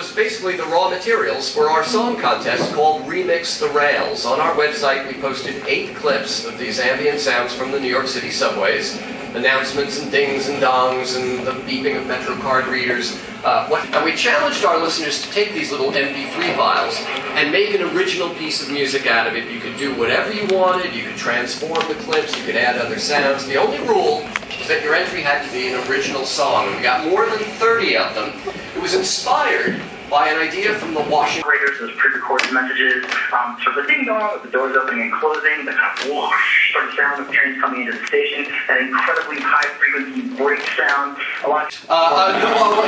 was basically the raw materials for our song contest called Remix the Rails. On our website, we posted 8 clips of these ambient sounds from the New York City subways, announcements and dings and dongs and the beeping of Metro card readers. And we challenged our listeners to take these little MP3 files and make an original piece of music out of it. You could do whatever you wanted, you could transform the clips, you could add other sounds. The only rule was that your entry had to be an original song. We got more than 30 of them. It was inspired by an idea from the Washington... Those pre-recorded messages, sort of the ding-dong with the doors opening and closing, the kind of whoosh sort of sound of trains coming into the station, that incredibly high-frequency brake sound. Well,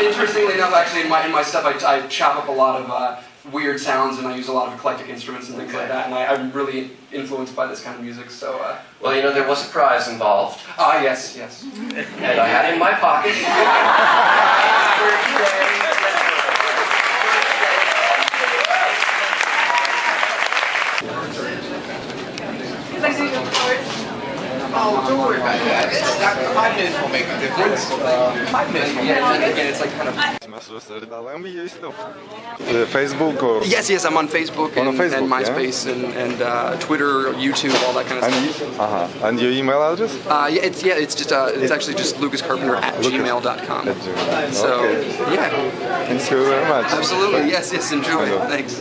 interestingly enough, actually, in my stuff, I chop up a lot of weird sounds, and I use a lot of eclectic instruments and things like that, and I'm really influenced by this kind of music, so... Well, you know, there was a prize involved. Yes. And I had it in my pocket. Oh, don't worry about that. 5 minutes will make a difference. 5 minutes, yeah. Again, it's like kind of... Facebook or... Yes, I'm on Facebook and MySpace and Twitter, YouTube, all that kind of stuff. And your email address? It's actually just lucascarpenter@gmail.com. So, yeah. Thank you very much. Absolutely, yes, enjoy. Thanks.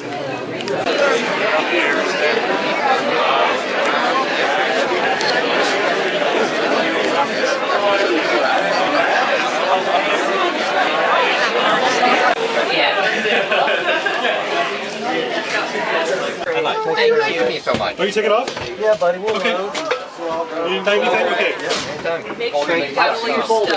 Thank you so much. Oh, you take it off? Yeah, buddy. Okay. You didn't thank me? Okay. Make sure you have all your stuff.